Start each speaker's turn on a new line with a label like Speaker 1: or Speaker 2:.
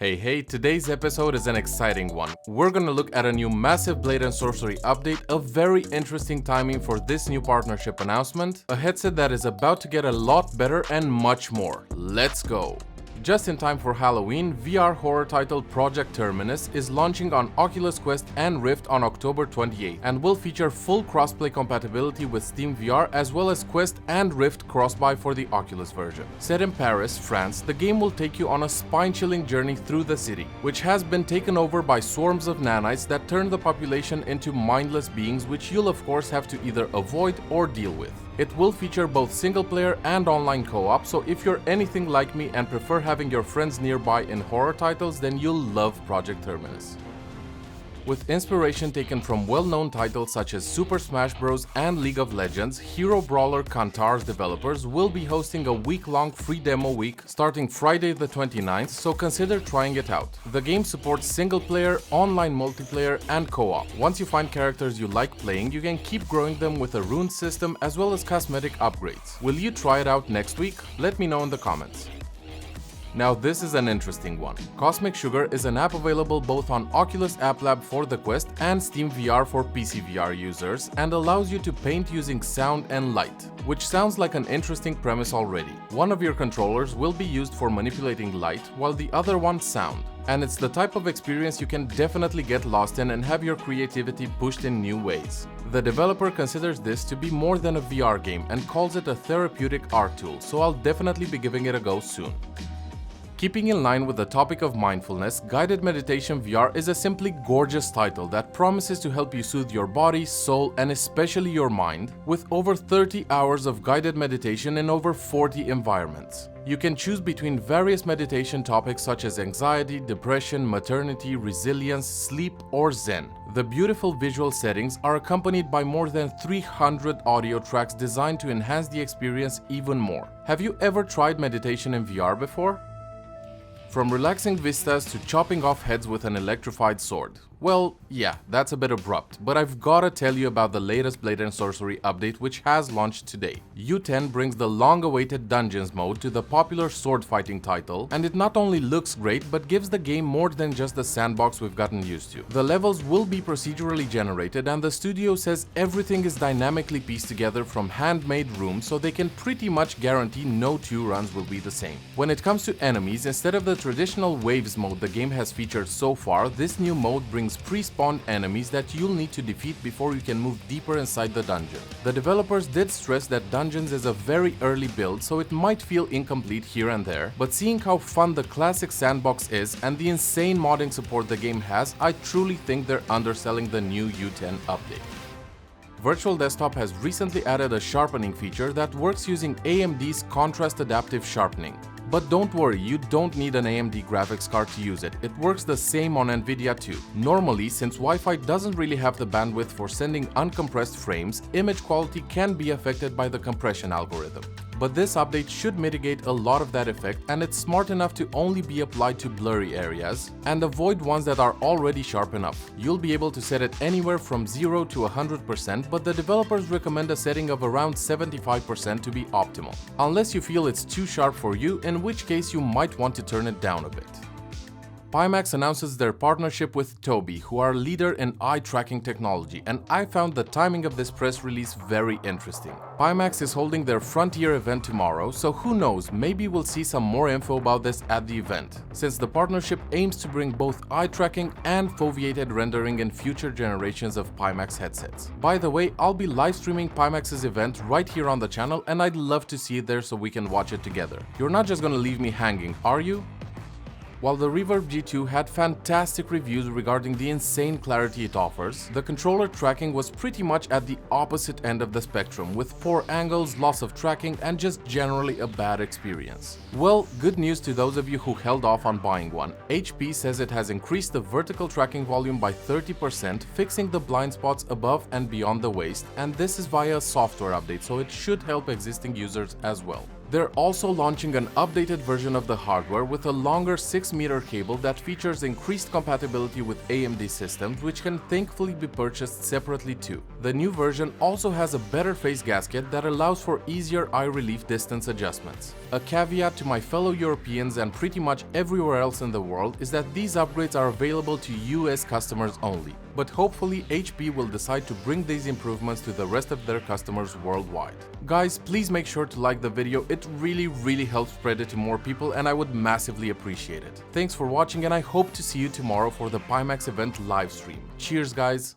Speaker 1: Hey, today's episode is an exciting one. We're gonna look at a new massive Blade & Sorcery update, a very interesting timing for this new partnership announcement, a headset that is about to get a lot better and much more. Let's go! Just in time for Halloween, VR horror title Project Terminus is launching on Oculus Quest and Rift on October 28th and will feature full crossplay compatibility with Steam VR as well as Quest and Rift crossbuy for the Oculus version. Set in Paris, France, the game will take you on a spine-chilling journey through the city, which has been taken over by swarms of nanites that turn the population into mindless beings which you'll of course have to either avoid or deal with. It will feature both single-player and online co-op, so if you're anything like me and prefer having your friends nearby in horror titles, then you'll love Project Terminus. With inspiration taken from well-known titles such as Super Smash Bros. And League of Legends, hero brawler Kantar's developers will be hosting a week-long free demo week starting Friday the 29th, so consider trying it out. The game supports single-player, online multiplayer, and co-op. Once you find characters you like playing, you can keep growing them with a rune system as well as cosmetic upgrades. Will you try it out next week? Let me know in the comments. Now this is an interesting one. Cosmic Sugar is an app available both on Oculus App Lab for the Quest and Steam VR for PC VR users and allows you to paint using sound and light, which sounds like an interesting premise already. One of your controllers will be used for manipulating light while the other one sound. And it's the type of experience you can definitely get lost in and have your creativity pushed in new ways. The developer considers this to be more than a VR game and calls it a therapeutic art tool, so I'll definitely be giving it a go soon. Keeping in line with the topic of mindfulness, Guided Meditation VR is a simply gorgeous title that promises to help you soothe your body, soul, and especially your mind with over 30 hours of guided meditation in over 40 environments. You can choose between various meditation topics such as anxiety, depression, maternity, resilience, sleep, or Zen. The beautiful visual settings are accompanied by more than 300 audio tracks designed to enhance the experience even more. Have you ever tried meditation in VR before? From relaxing vistas to chopping off heads with an electrified sword. Well, yeah, that's a bit abrupt, but I've gotta tell you about the latest Blade & Sorcery update which has launched today. U10 brings the long-awaited Dungeons mode to the popular sword fighting title, and it not only looks great but gives the game more than just the sandbox we've gotten used to. The levels will be procedurally generated and the studio says everything is dynamically pieced together from handmade rooms, so they can pretty much guarantee no two runs will be the same. When it comes to enemies, instead of the traditional waves mode the game has featured so far, this new mode brings pre-spawned enemies that you'll need to defeat before you can move deeper inside the dungeon. The developers did stress that Dungeons is a very early build, so it might feel incomplete here and there, but seeing how fun the classic sandbox is and the insane modding support the game has, I truly think they're underselling the new U10 update. Virtual Desktop has recently added a sharpening feature that works using AMD's contrast adaptive sharpening. But don't worry, you don't need an AMD graphics card to use it. It works the same on Nvidia too. Normally, since Wi-Fi doesn't really have the bandwidth for sending uncompressed frames, image quality can be affected by the compression algorithm. But this update should mitigate a lot of that effect, and it's smart enough to only be applied to blurry areas and avoid ones that are already sharp enough. You'll be able to set it anywhere from 0 to 100%, but the developers recommend a setting of around 75% to be optimal. Unless you feel it's too sharp for you, in which case you might want to turn it down a bit. Pimax announces their partnership with Tobii, who are a leader in eye tracking technology, and I found the timing of this press release very interesting. Pimax is holding their Frontier event tomorrow, so who knows, maybe we'll see some more info about this at the event, since the partnership aims to bring both eye tracking and foveated rendering in future generations of Pimax headsets. By the way, I'll be live streaming Pimax's event right here on the channel, and I'd love to see it there so we can watch it together. You're not just gonna leave me hanging, are you? While the Reverb G2 had fantastic reviews regarding the insane clarity it offers, the controller tracking was pretty much at the opposite end of the spectrum, with poor angles, loss of tracking, and just generally a bad experience. Well, good news to those of you who held off on buying one. HP says it has increased the vertical tracking volume by 30%, fixing the blind spots above and beyond the waist, and this is via a software update, so it should help existing users as well. They're also launching an updated version of the hardware with a longer 6-meter cable that features increased compatibility with AMD systems, which can thankfully be purchased separately too. The new version also has a better face gasket that allows for easier eye relief distance adjustments. A caveat to my fellow Europeans and pretty much everywhere else in the world is that these upgrades are available to US customers only, but hopefully HP will decide to bring these improvements to the rest of their customers worldwide. Guys, please make sure to like the video, it really helps spread it to more people and I would massively appreciate it. Thanks for watching and I hope to see you tomorrow for the Pimax event live stream. Cheers guys!